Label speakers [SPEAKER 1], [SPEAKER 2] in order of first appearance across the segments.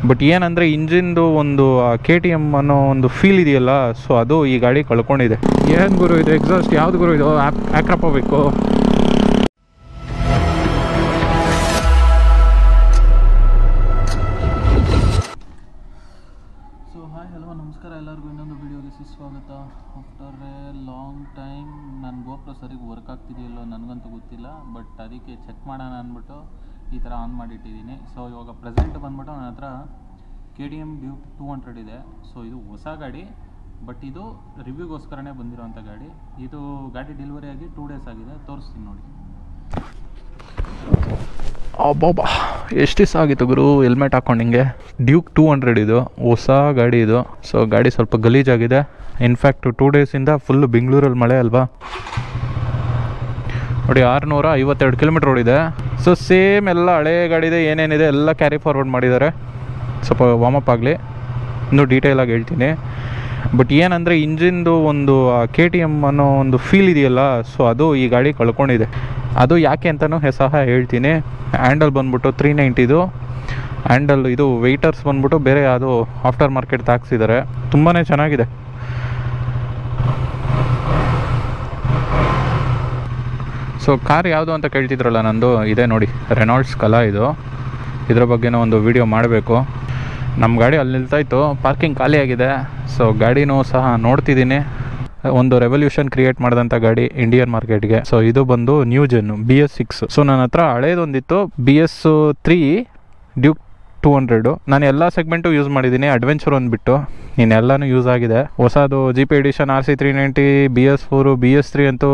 [SPEAKER 1] But ಏನಂದರೆ ಇಂಜಿನ್ದು ಒಂದು KTM ಅನ್ನೋ ಒಂದು ಫೀಲ್ ಇದೆಯಲ್ಲ, ಸೊ ಅದು ಈ ಗಾಡಿ ಕಳ್ಕೊಂಡಿದೆ. ಏನು ಗುರು ಇದು ಎಕ್ಸಾಸ್ಟ್ ಯಾವ್ದು ಗುರು ಇದು ಆಕ್ರಪ್ಪ ಬೇಕು.
[SPEAKER 2] ಸೊ ಹಾಯ್ ಹಲೋ ನಮಸ್ಕಾರ ಎಲ್ಲರಿಗೂ ಇನ್ನೊಂದು ವೀಡಿಯೋಗೆ ಸುಸ್ವಾಗತ. ಆಫ್ಟರ್ ಎ ಲಾಂಗ್ ಟೈಮ್ ನನ್ನ ಗೋಪ್ರೋ ಸರಿಗೆ ವರ್ಕ್ ಆಗ್ತಿದೆಯಲ್ಲೋ ನನಗಂತೂ ಗೊತ್ತಿಲ್ಲ, ಬಟ್ ಅದಕ್ಕೆ ಚೆಕ್ ಮಾಡೋಣ ಅಂದ್ಬಿಟ್ಟು ಈ ಥರ ಆನ್ ಮಾಡಿಟ್ಟಿದ್ದೀನಿ. ಸೊ ಇವಾಗ ಪ್ರೆಸೆಂಟ್ ಬಂದ್ಬಿಟ್ಟು ನನ್ನ ಹತ್ರ KTM Duke 200 ಇದೆ. ಸೊ ಇದು ಹೊಸ ಗಾಡಿ, ಬಟ್ ಇದು ರಿವ್ಯೂಗೋಸ್ಕರನೇ ಬಂದಿರೋಂಥ ಗಾಡಿ. ಇದು ಗಾಡಿ ಡೆಲಿವರಿ ಆಗಿ 2 ಡೇಸ್ ಆಗಿದೆ, ತೋರಿಸ್ತೀನಿ ನೋಡಿ.
[SPEAKER 1] ಅಬ್ಬಬ್ಬಾ ಎಷ್ಟು ದಿವಸ ಆಗಿತ್ತು ಗುರು ಹೆಲ್ಮೆಟ್ ಹಾಕ್ಕೊಂಡಿಂಗೆ. ಡ್ಯೂಕ್ 200 ಇದು ಹೊಸ ಗಾಡಿ ಇದು. ಸೊ ಗಾಡಿ ಸ್ವಲ್ಪ ಗಲೀಜಾಗಿದೆ. ಇನ್ಫ್ಯಾಕ್ಟ್ 2 ಡೇಸಿಂದ ಫುಲ್ಲು ಬೆಂಗಳೂರಲ್ಲಿ ಮಳೆ ಅಲ್ವಾ. ನೋಡಿ 652 ಕಿಲೋಮೀಟ್ರ್ ಓಡಿದೆ. ಸೊ ಸೇಮ್ ಎಲ್ಲ ಹಳೆ ಗಾಡಿದೆ, ಏನೇನಿದೆ ಎಲ್ಲ ಕ್ಯಾರಿ ಫಾರ್ವರ್ಡ್ ಮಾಡಿದ್ದಾರೆ. ಸ್ವಲ್ಪ ವಾರ್ಮಪ್ ಆಗಲಿ, ಇನ್ನೂ ಡೀಟೇಲಾಗಿ ಹೇಳ್ತೀನಿ. ಬಟ್ ಏನಂದರೆ ಇಂಜಿನ್ದು ಒಂದು KTM ಅನ್ನೋ ಒಂದು ಫೀಲ್ ಇದೆಯಲ್ಲ, ಸೊ ಅದು ಈ ಗಾಡಿ ಕಳ್ಕೊಂಡಿದೆ. ಅದು ಯಾಕೆ ಅಂತಲೂ ಸಹ ಹೇಳ್ತೀನಿ. ಹ್ಯಾಂಡಲ್ ಬಂದ್ಬಿಟ್ಟು 390 ಹ್ಯಾಂಡಲ್. ಇದು ವೆಯ್ಟರ್ಸ್ ಬಂದ್ಬಿಟ್ಟು ಬೇರೆ ಅದು ಆಫ್ಟರ್ ಮಾರ್ಕೆಟ್ ಹಾಕ್ಸಿದ್ದಾರೆ, ತುಂಬಾ ಚೆನ್ನಾಗಿದೆ. ಸೊ ಕಾರ್ ಯಾವುದು ಅಂತ ಕೇಳ್ತಿದ್ರಲ್ಲ, ನಂದು ಇದೆ ನೋಡಿ, ರೆನಾಲ್ಡ್ಸ್ ಕಲಾ ಇದು. ಇದ್ರ ಬಗ್ಗೆನೂ ಒಂದು ವಿಡಿಯೋ ಮಾಡಬೇಕು. ನಮ್ಮ ಗಾಡಿ ಅಲ್ಲಿ ನಿಲ್ತಾಯಿತ್ತು, ಪಾರ್ಕಿಂಗ್ ಖಾಲಿಯಾಗಿದೆ. ಸೊ ಗಾಡಿನೂ ಸಹ ನೋಡ್ತಿದ್ದೀನಿ. ಒಂದು ರೆವಲ್ಯೂಷನ್ ಕ್ರಿಯೇಟ್ ಮಾಡಿದಂಥ ಗಾಡಿ ಇಂಡಿಯನ್ ಮಾರ್ಕೆಟ್ಗೆ. ಸೊ ಇದು ಬಂದು ನ್ಯೂ ಜೆನ್ನು BS6. ಸೊ ನನ್ನ ಹತ್ರ ಹಳೇದೊಂದಿತ್ತು BS3 ಡ್ಯೂಕ್ 200. ನಾನು ಎಲ್ಲ ಸೆಗ್ಮೆಂಟು ಯೂಸ್ ಮಾಡಿದ್ದೀನಿ, ಅಡ್ವೆಂಚರ್ ಒಂದುಬಿಟ್ಟು ಇನ್ನೆಲ್ಲನೂ ಯೂಸ್ ಆಗಿದೆ. ಹೊಸದು GP edition RC 390, BS4, BS3 ಅಂತೂ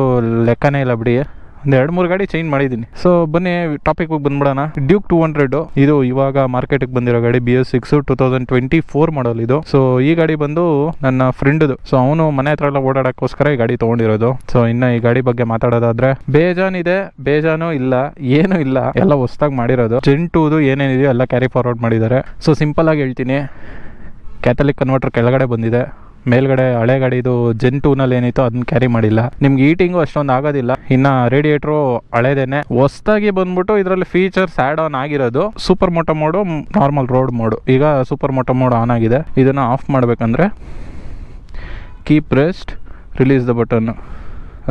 [SPEAKER 1] ಲೆಕ್ಕನೇ ಇಲ್ಲ ಬಿಡಿ. ಒಂದು 2-3 ಗಾಡಿ ಚೇಂಜ್ ಮಾಡಿದ್ದೀನಿ. ಸೊ ಬನ್ನಿ ಟಾಪಿಕ್ ಬಂದ್ಬಿಡೋಣ. ಡ್ಯೂಕ್ 200 ಇದು ಇವಾಗ ಮಾರ್ಕೆಟಿಗೆ ಬಂದಿರೋ ಗಾಡಿ. BS6 2024 ಮಾಡಲ್ ಇದು. ಸೊ ಈ ಗಾಡಿ ಬಂದು ನನ್ನ ಫ್ರೆಂಡ್ದು. ಸೊ ಅವನು ಮನೆ ಹತ್ರ ಎಲ್ಲ ಓಡಾಡೋಕ್ಕೋಸ್ಕರ ಈ ಗಾಡಿ ತೊಗೊಂಡಿರೋದು. ಸೊ ಇನ್ನು ಈ ಗಾಡಿ ಬಗ್ಗೆ ಮಾತಾಡೋದಾದ್ರೆ ಬೇಜಾನಿದೆ, ಬೇಜಾನು ಇಲ್ಲ, ಏನೂ ಇಲ್ಲ, ಎಲ್ಲ ಹೊಸ್ದಾಗಿ ಮಾಡಿರೋದು. Gen 2 ಏನೇನಿದೆಯೋ ಎಲ್ಲ ಕ್ಯಾರಿ ಫಾರ್ವರ್ಡ್ ಮಾಡಿದ್ದಾರೆ. ಸೊ ಸಿಂಪಲ್ ಆಗಿ ಹೇಳ್ತೀನಿ, ಕ್ಯಾಥಲಿಕ್ ಕನ್ವರ್ಟರ್ ಕೆಳಗಡೆ ಬಂದಿದೆ, ಮೇಲ್ಗಡೆ ಹಳೆ ಗಾಡಿದು Gen 2ನಲ್ಲಿ ಏನಿತ್ತು ಅದನ್ನ ಕ್ಯಾರಿ ಮಾಡಿಲ್ಲ. ನಿಮ್ಗೆ ಈಟಿಂಗು ಅಷ್ಟೊಂದು ಆಗೋದಿಲ್ಲ. ಇನ್ನು ರೇಡಿಯೇಟ್ರು ಹಳೇದೇನೆ. ಹೊಸ್ದಾಗಿ ಬಂದ್ಬಿಟ್ಟು ಇದರಲ್ಲಿ ಫೀಚರ್ಸ್ ಆ್ಯಡ್ ಆನ್ ಆಗಿರೋದು super moto mode, normal road mode. ಈಗ ಸೂಪರ್ ಮೋಟೋ ಮೋಡ್ ಆನ್ ಆಗಿದೆ. ಇದನ್ನು ಆಫ್ ಮಾಡಬೇಕಂದ್ರೆ keep rest, release the button,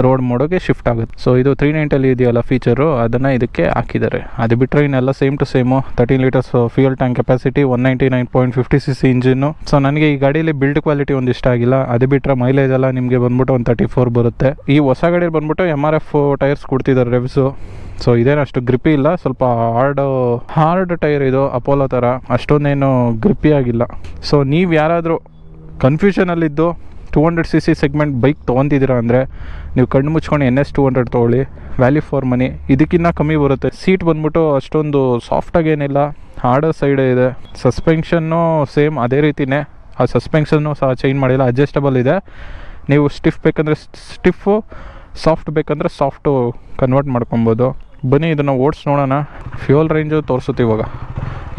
[SPEAKER 1] road ಮೋಡಿಗೆ ಶಿಫ್ಟ್ ಆಗುತ್ತೆ. ಸೊ ಇದು 390 ಇದೆಯಲ್ಲ ಫೀಚರು, ಅದನ್ನು ಇದಕ್ಕೆ ಹಾಕಿದ್ದಾರೆ. ಅದು ಬಿಟ್ಟರೆ ಇನ್ನೆಲ್ಲ same to same. 13 litres fuel tank capacity, 199.50 cc engine. So ನನಗೆ ಈ ಗಾಡೀಲಿ ಬಿಲ್ಡ್ ಕ್ವಾಲಿಟಿ ಒಂದು ಇಷ್ಟ ಆಗಿಲ್ಲ. ಅದು ಬಿಟ್ಟರೆ ಮೈಲೇಜ್ ಎಲ್ಲ ನಿಮಗೆ ಬಂದ್ಬಿಟ್ಟು 134 ಬರುತ್ತೆ. ಈ ಹೊಸ ಗಾಡಿ ಬಂದ್ಬಿಟ್ಟು MRF ಟೈರ್ಸ್ ಕೊಡ್ತಿದ್ದಾರೆ ರೆವ್ಸು. ಸೊ ಇದೇನು ಅಷ್ಟು ಗ್ರಿಪ್ಪಿ ಇಲ್ಲ, ಸ್ವಲ್ಪ ಹಾರ್ಡ್ ಟೈರ್ ಇದು, ಅಪೋಲೋ ಥರ. ಅಷ್ಟೊಂದೇನು ಗ್ರಿಪ್ಪಿ ಆಗಿಲ್ಲ. ಸೊ ನೀವು ಯಾರಾದರೂ ಕನ್ಫ್ಯೂಷನಲ್ಲಿದ್ದು 200 cc ಸೆಗ್ಮೆಂಟ್ ಬೈಕ್ ತೊಗೊತಿದ್ದೀರಾ ಅಂದರೆ ನೀವು ಕಣ್ಣು ಮುಚ್ಕೊಂಡು NS 200 ತೊಗೊಳ್ಳಿ, ವ್ಯಾಲ್ಯೂ ಫಾರ್ ಮನಿ. ಇದಕ್ಕಿಂತ ಕಮ್ಮಿ ಬರುತ್ತೆ. ಸೀಟ್ ಬಂದ್ಬಿಟ್ಟು ಅಷ್ಟೊಂದು ಸಾಫ್ಟಾಗೇನಿಲ್ಲ, ಹಾರ್ಡರ್ ಸೈಡೇ ಇದೆ. ಸಸ್ಪೆನ್ಷನ್ನು ಸೇಮ್ ಅದೇ ರೀತಿಯೇ. ಆ ಸಸ್ಪೆನ್ಷನ್ನು ಸಹ ಚೇಂಜ್ ಮಾಡಿಲ್ಲ, ಅಡ್ಜಸ್ಟಬಲ್ ಇದೆ. ನೀವು ಸ್ಟಿಫ್ ಬೇಕಂದರೆ ಸ್ಟಿಫು, ಸಾಫ್ಟ್ ಬೇಕಂದರೆ ಸಾಫ್ಟು ಕನ್ವರ್ಟ್ ಮಾಡ್ಕೊಬೋದು. ಬನ್ನಿ ಇದನ್ನು ಓಡಿಸಿ ನೋಡೋಣ. ಫ್ಯೂಯಲ್ ರೇಂಜು ತೋರಿಸುತ್ತೆ ಇವಾಗ.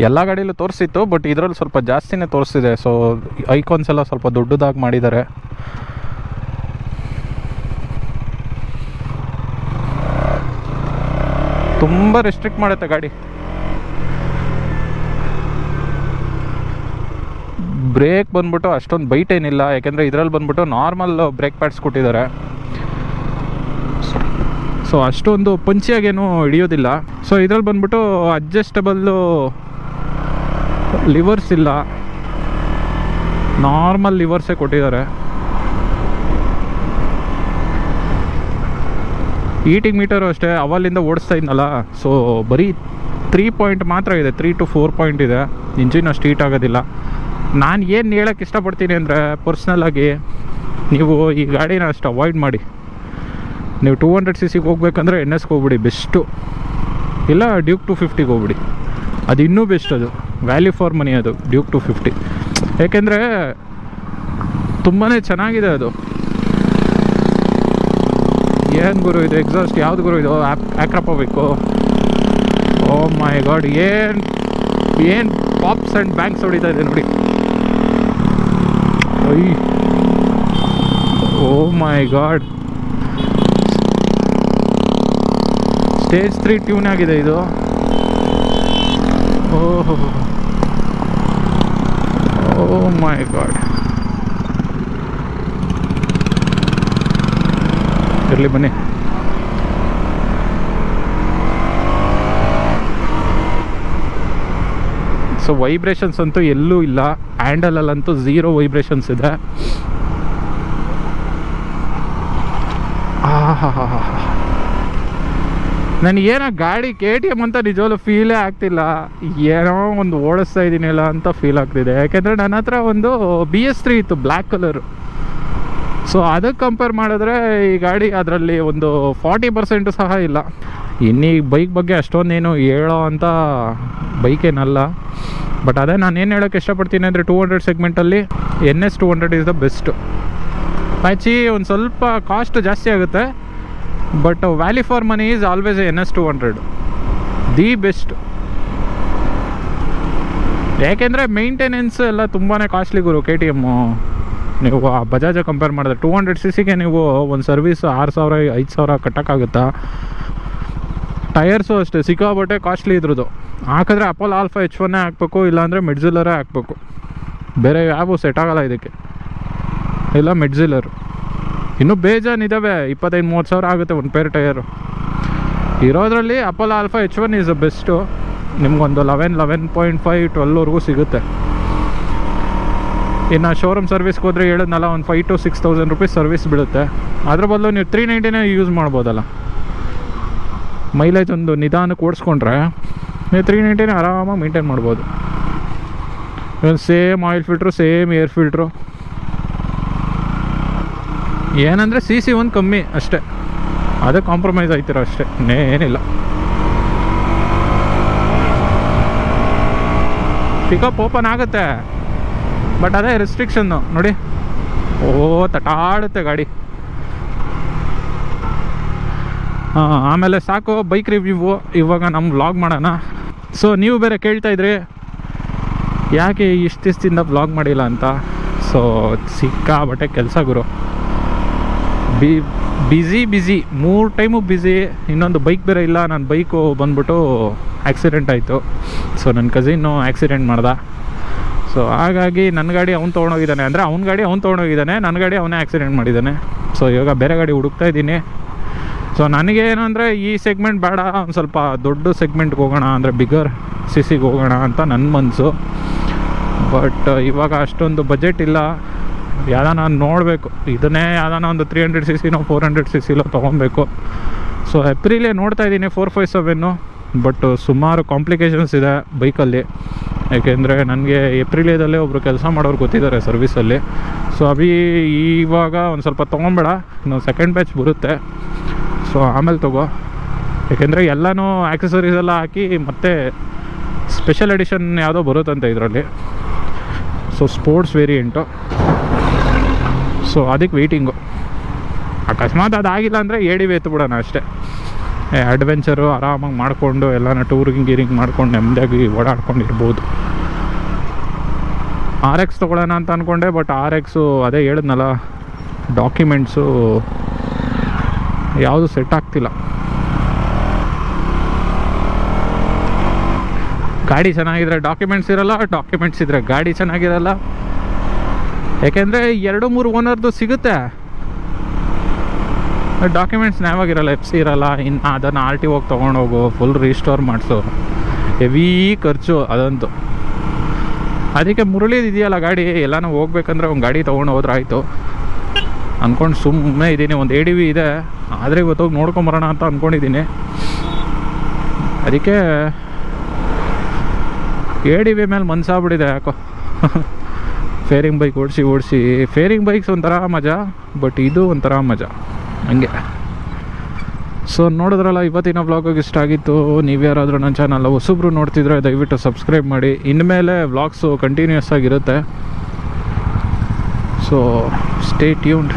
[SPEAKER 1] ಎಲ್ಲ ಗಾಡಿಯಲ್ಲೂ ತೋರಿಸಿತ್ತು, ಬಟ್ ಇದರಲ್ಲಿ ಸ್ವಲ್ಪ ಜಾಸ್ತಿನೇ ತೋರಿಸ್ತಿದೆ. ಸೊ ಐಕಾನ್ಸ್ ಎಲ್ಲ ಸ್ವಲ್ಪ ದೊಡ್ಡದಾಗಿ ಮಾಡಿದ್ದಾರೆ. ತುಂಬ ರೆಸ್ಟ್ರಿಕ್ಟ್ ಮಾಡುತ್ತೆ ಗಾಡಿ. ಬ್ರೇಕ್ ಬಂದ್ಬಿಟ್ಟು ಅಷ್ಟೊಂದು ಬೈಟ್ ಏನಿಲ್ಲ, ಯಾಕೆಂದರೆ ಇದರಲ್ಲಿ ಬಂದ್ಬಿಟ್ಟು ನಾರ್ಮಲ್ ಬ್ರೇಕ್ ಪ್ಯಾಡ್ಸ್ ಕೊಟ್ಟಿದ್ದಾರೆ. ಸೊ ಅಷ್ಟೊಂದು ಪಂಚಿಯಾಗೇನು ಹಿಡಿಯೋದಿಲ್ಲ. ಸೊ ಇದರಲ್ಲಿ ಬಂದ್ಬಿಟ್ಟು ಅಡ್ಜಸ್ಟಬಲ್ಲು ಲಿವರ್ಸ್ ಇಲ್ಲ, ನಾರ್ಮಲ್ ಲಿವರ್ಸೇ ಕೊಟ್ಟಿದ್ದಾರೆ. ಈಟಿಂಗ್ ಮೀಟರು ಅಷ್ಟೇ, ಅವಲ್ಲಿಂದ ಓಡಿಸ್ತಾ ಇದ್ನಲ್ಲ. ಸೊ ಬರೀ 3 ಪಾಯಿಂಟ್ ಮಾತ್ರ ಇದೆ, 3 to 4 ಪಾಯಿಂಟ್ ಇದೆ. ಇಂಜಿನ್ ಅಷ್ಟು ಹೀಟ್ ಆಗೋದಿಲ್ಲ. ನಾನು ಏನು ಹೇಳೋಕ್ಕೆ ಇಷ್ಟಪಡ್ತೀನಿ ಅಂದರೆ, ಪರ್ಸ್ನಲ್ಲಾಗಿ ನೀವು ಈ ಗಾಡಿನ ಅಷ್ಟು ಅವಾಯ್ಡ್ ಮಾಡಿ. ನೀವು 200 cc ಹೋಗ್ಬೇಕಂದ್ರೆ NSಗೆ ಹೋಗ್ಬಿಡಿ ಬೆಸ್ಟು, ಇಲ್ಲ ಡ್ಯೂಕ್ 250ಗೆ ಹೋಗ್ಬಿಡಿ, ಅದು ಇನ್ನೂ ಬೆಸ್ಟ್. ಅದು ವ್ಯಾಲ್ಯೂ ಫಾರ್ ಮನಿ ಅದು ಡ್ಯೂಕ್ 250. ಏಕೆಂದರೆ ತುಂಬಾ ಚೆನ್ನಾಗಿದೆ ಅದು. ಏನು ಗುರು ಇದು ಎಕ್ಸಾಸ್ಟ್ ಯಾವ್ದು ಗುರು ಇದು ಆಕ್ರಪ್ಪ ಬೇಕು. ಓ ಮೈ ಗಾಡ್, ಏನು ಪಾಪ್ಸ್ ಆ್ಯಂಡ್ ಬ್ಯಾಂಕ್ಸ್ ಹೊಡಿತಾ ಇದೆ ನೋಡಿ. ಓ ಮೈ ಗಾಡ್, ಸ್ಟೇಜ್ 3 ಟ್ಯೂನ್ ಆಗಿದೆ ಇದು. ಓಹೋ, ಮೈ ಗಾಡ್. ಇರಲಿ ಬನ್ನಿ. ಸೊ ವೈಬ್ರೇಷನ್ಸ್ ಅಂತೂ ಎಲ್ಲೂ ಇಲ್ಲ, ಹ್ಯಾಂಡಲಲ್ಲಂತೂ ಝೀರೋ ವೈಬ್ರೇಷನ್ಸ್ ಇದೆ. ನನಗೇನೋ ಗಾಡಿ KTM ಅಂತ ನಿಜವಾಗ್ಲೂ ಫೀಲೇ ಆಗ್ತಿಲ್ಲ, ಏನೋ ಒಂದು ಓಡಿಸ್ತಾ ಇದ್ದೀನಿಲ್ಲ ಅಂತ ಫೀಲ್ ಆಗ್ತಿದೆ. ಯಾಕೆಂದರೆ ನನ್ನ ಹತ್ರ ಒಂದು BS3 ಇತ್ತು ಬ್ಲ್ಯಾಕ್ ಕಲರು. ಸೊ ಅದಕ್ಕೆ ಕಂಪೇರ್ ಮಾಡಿದ್ರೆ ಈ ಗಾಡಿ ಅದರಲ್ಲಿ ಒಂದು 40% ಸಹ ಇಲ್ಲ. ಇನ್ನೀ ಬೈಕ್ ಬಗ್ಗೆ ಅಷ್ಟೊಂದೇನು ಹೇಳೋ ಅಂತ ಬೈಕೇನಲ್ಲ. ಬಟ್ ಅದೇ ನಾನು ಏನು ಹೇಳೋಕ್ಕೆ ಇಷ್ಟಪಡ್ತೀನಿ ಅಂದರೆ 200 ಸೆಗ್ಮೆಂಟಲ್ಲಿ NS 200 is the best. Actually ಒಂದು ಸ್ವಲ್ಪ ಕಾಸ್ಟ್ ಜಾಸ್ತಿ ಆಗುತ್ತೆ, but value for money is always NS 200 the best. ಯಾಕೆಂದರೆ ಮೇಂಟೆನೆನ್ಸ್ ಎಲ್ಲ ತುಂಬಾ ಕಾಸ್ಟ್ಲಿ ಗುರು KTM. ನೀವು ಆ ಬಜಾಜ ಕಂಪೇರ್ ಮಾಡಿದ್ರೆ 200cc ನೀವು ಒಂದು ಸರ್ವಿಸ್ 6,000 5,000 ಕಟ್ಟೋಕ್ಕಾಗುತ್ತಾ? ಟಯರ್ಸು ಅಷ್ಟೇ ಸಿಕ್ಕಾಬಟ್ಟೆ ಕಾಸ್ಟ್ಲಿ ಇದ್ರದ್ದು. ಹಾಕಿದ್ರೆ ಅಪೋಲೋ ಆಲ್ಫಾ H1 ಹಾಕ್ಬೇಕು, ಇಲ್ಲಾಂದರೆ ಮೆಡ್ಜಿಲ್ಲರೇ ಹಾಕ್ಬೇಕು. ಬೇರೆ ಯಾವ ಸೆಟ್ ಆಗೋಲ್ಲ ಇದಕ್ಕೆ, ಇಲ್ಲ ಮೆಡ್ಜಿಲ್ಲರು. ಇನ್ನೂ ಬೇಜಾನಿದ್ದಾವೆ, 25-30 ಸಾವಿರ ಆಗುತ್ತೆ ಒಂದು ಪೇರ್ ಟಯರು. ಇರೋದ್ರಲ್ಲಿ Apollo Alpha H1 is the best. ನಿಮ್ಗೊಂದು 11.5 12ವರೆಗೂ ಸಿಗುತ್ತೆ. ಇನ್ನು ಶೋರೂಮ್ ಸರ್ವಿಸ್ಗೆ ಹೋದರೆ ಹೇಳಿದ್ನಲ್ಲ, ಒಂದು 5,000 to 6,000 ರೂಪೀಸ್ ಸರ್ವಿಸ್ ಬೀಳುತ್ತೆ. ಅದ್ರ ಬದಲು ನೀವು 390 ಯೂಸ್ ಮಾಡ್ಬೋದಲ್ಲ. ಮೈಲೇಜ್ ಒಂದು ನಿಧಾನಕ್ಕೆ ಓಡಿಸ್ಕೊಂಡ್ರೆ ನೀವು 390 ಆರಾಮಾಗಿ ಮೇಂಟೈನ್ ಮಾಡ್ಬೋದು. Same oil filter, same air filter. ಏನಂದರೆ CC ಒಂದು ಕಮ್ಮಿ ಅಷ್ಟೇ, ಅದೇ ಕಾಂಪ್ರಮೈಸ್ ಆಯ್ತೀರ ಅಷ್ಟೇ, ಏನಿಲ್ಲ. ಪಿಕಪ್ ಓಪನ್ ಆಗುತ್ತೆ, ಬಟ್ ಅದೇ ರೆಸ್ಟ್ರಿಕ್ಷನ್ನು ನೋಡಿ. ತಟಾಡುತ್ತೆ ಗಾಡಿ. ಆಮೇಲೆ ಸಾಕು ಬೈಕ್ ರಿವ್ಯೂ. ಇವಾಗ ನಮ್ಮ ವ್ಲಾಗ್ ಮಾಡೋಣ. ಸೊ ನೀವು ಬೇರೆ ಕೇಳ್ತಾಯಿದ್ರಿ ಯಾಕೆ ಇಷ್ಟು ದಿವಸದಿಂದ ವ್ಲಾಗ್ ಮಾಡಿಲ್ಲ ಅಂತ. ಸೊ ಸಿಕ್ಕಾಬಟ್ಟೆ ಕೆಲಸ ಗುರು, ಬ್ಯುಸಿ 3 ಟೈಮು ಬ್ಯುಸಿ. ಇನ್ನೊಂದು ಬೈಕ್ ಬೇರೆ ಇಲ್ಲ. ನನ್ನ ಬೈಕು ಬಂದ್ಬಿಟ್ಟು ಆಕ್ಸಿಡೆಂಟ್ ಆಯಿತು. ಸೊ ನನ್ನ ಕಸಿನ್ನು ಆಕ್ಸಿಡೆಂಟ್ ಮಾಡ್ದ. ಸೊ ಹಾಗಾಗಿ ನನ್ನ ಗಾಡಿ ಅವ್ನು ತೊಗೊಂಡೋಗಿದ್ದಾನೆ, ಅಂದರೆ ಅವ್ನ ಗಾಡಿ ಅವ್ನು ತೊಗೊಂಡೋಗಿದ್ದಾನೆ, ನನ್ನ ಗಾಡಿ ಅವನೇ ಆಕ್ಸಿಡೆಂಟ್ ಮಾಡಿದ್ದಾನೆ. ಸೊ ಇವಾಗ ಬೇರೆ ಗಾಡಿ ಹುಡುಕ್ತಾ ಇದ್ದೀನಿ. ಸೊ ನನಗೆ ಏನಂದರೆ ಈ ಸೆಗ್ಮೆಂಟ್ ಬೇಡ, ಒಂದು ಸ್ವಲ್ಪ ದೊಡ್ಡ ಸೆಗ್ಮೆಂಟ್ಗೆ ಹೋಗೋಣ, ಅಂದರೆ ಬಿಗರ್ CCಗೆ ಹೋಗೋಣ ಅಂತ ನನ್ನ ಮನಸ್ಸು. ಬಟ್ ಇವಾಗ ಅಷ್ಟೊಂದು ಬಜೆಟ್ ಇಲ್ಲ. ಯಾವ್ದಾನ ನೋಡಬೇಕು, ಇದನ್ನೇ ಯಾವ್ದಾನ ಒಂದು 300cc 400cc ತೊಗೊಬೇಕು. ಸೊ ಏಪ್ರಿಲೇ ನೋಡ್ತಾ ಇದ್ದೀನಿ 457. ಬಟ್ ಸುಮಾರು ಕಾಂಪ್ಲಿಕೇಶನ್ಸ್ ಇದೆ ಬೈಕಲ್ಲಿ. ಯಾಕೆಂದರೆ ನನಗೆ ಏಪ್ರಿಲೇದಲ್ಲೇ ಒಬ್ಬರು ಕೆಲಸ ಮಾಡೋರು ಗೊತ್ತಿದ್ದಾರೆ ಸರ್ವಿಸಲ್ಲಿ. ಸೊ ಇವಾಗ ಒಂದು ಸ್ವಲ್ಪ ತೊಗೊಬೇಡ, ಇನ್ನೊಂದು ಸೆಕೆಂಡ್ ಬ್ಯಾಚ್ ಬರುತ್ತೆ. ಸೊ ಆಮೇಲೆ ತೊಗೋ. ಯಾಕೆಂದರೆ ಎಲ್ಲನೂ ಆಕ್ಸೆಸರೀಸ್ ಎಲ್ಲ ಹಾಕಿ ಮತ್ತೆ ಸ್ಪೆಷಲ್ ಎಡಿಷನ್ ಯಾವುದೋ ಬರುತ್ತಂತೆ ಇದರಲ್ಲಿ. So sports variant. ಸೊ ಅದಕ್ಕೆ ವೆಯ್ಟಿಂಗು. ಅಕಸ್ಮಾತ್ ಅದಾಗಿಲ್ಲ ಅಂದರೆ ADV ಎತ್ಬಿಡೋಣ ಅಷ್ಟೇ. ಅಡ್ವೆಂಚರು ಆರಾಮಾಗಿ ಮಾಡಿಕೊಂಡು ಎಲ್ಲನ ಟೂರಿಂಗ್ ಮಾಡ್ಕೊಂಡು ನೆಮ್ಮದಿಯಾಗಿ ಓಡಾಡ್ಕೊಂಡಿರ್ಬೋದು. RX ತೊಗೊಳ್ಳೋಣ ಅಂತ ಅಂದ್ಕೊಂಡೆ, ಬಟ್ RX ಅದೇ ಹೇಳಿದ್ನಲ್ಲ, ಡಾಕ್ಯುಮೆಂಟ್ಸು ಯಾವುದು ಸೆಟ್ ಆಗ್ತಿಲ್ಲ. ಗಾಡಿ ಚೆನ್ನಾಗಿದ್ರೆ ಡಾಕ್ಯುಮೆಂಟ್ಸ್ ಇರೋಲ್ಲ, ಡಾಕ್ಯುಮೆಂಟ್ಸ್ ಇದ್ದರೆ ಗಾಡಿ ಚೆನ್ನಾಗಿರಲ್ಲ. ಯಾಕೆಂದರೆ 2-3 ಓನರ್ದು ಸಿಗುತ್ತೆ, ಡಾಕ್ಯುಮೆಂಟ್ಸ್ ನ್ಯಾವಾಗಿರಲ್ಲ, FC ಇರಲ್ಲ. ಇನ್ನು ಅದನ್ನು RTO ತೊಗೊಂಡೋಗು, ಫುಲ್ ರೀಸ್ಟೋರ್ ಮಾಡಿಸು, ಹೆವಿ ಖರ್ಚು ಅದಂತೂ. ಅದಕ್ಕೆ ಮುರಳಿದು ಇದೆಯಲ್ಲ ಗಾಡಿ, ಎಲ್ಲನೂ ಹೋಗ್ಬೇಕಂದ್ರೆ ಒಂದು ಗಾಡಿ ತೊಗೊಂಡು ಹೋದ್ರೆ ಆಯಿತು ಅಂದ್ಕೊಂಡು ಸುಮ್ಮನೆ ಇದ್ದೀನಿ. ಒಂದು ADV ಇದೆ, ಆದರೆ ಇವತ್ತೋಗಿ ನೋಡ್ಕೊಂಬರೋಣ ಅಂತ ಅಂದ್ಕೊಂಡಿದ್ದೀನಿ. ಅದಕ್ಕೆ ADV ಮೇಲೆ ಮನಸ್ಸಾಗ್ಬಿಟ್ಟಿದೆ ಯಾಕೋ. ಫೇರಿಂಗ್ ಬೈಕ್ ಓಡಿಸಿ ಫೇರಿಂಗ್ ಬೈಕ್ಸ್ ಒಂಥರ ಮಜಾ, ಬಟ್ ಇದು ಒಂಥರ ಮಜಾ ಹಂಗೆ. ಸೊ ನೋಡಿದ್ರಲ್ಲ, ಇವತ್ತಿನ ವ್ಲಾಗಿಗೆ ಇಷ್ಟ ಆಗಿತ್ತು. ನೀವು ಯಾರಾದರೂ ನನ್ನ ಚಾನಲ್ ಹೊಸಬ್ರು ನೋಡ್ತಿದ್ರೆ ದಯವಿಟ್ಟು ಸಬ್ಸ್ಕ್ರೈಬ್ ಮಾಡಿ. ಇನ್ಮೇಲೆ ವ್ಲಾಗ್ಸು ಕಂಟಿನ್ಯೂಸ್ ಆಗಿರುತ್ತೆ. So stay tuned.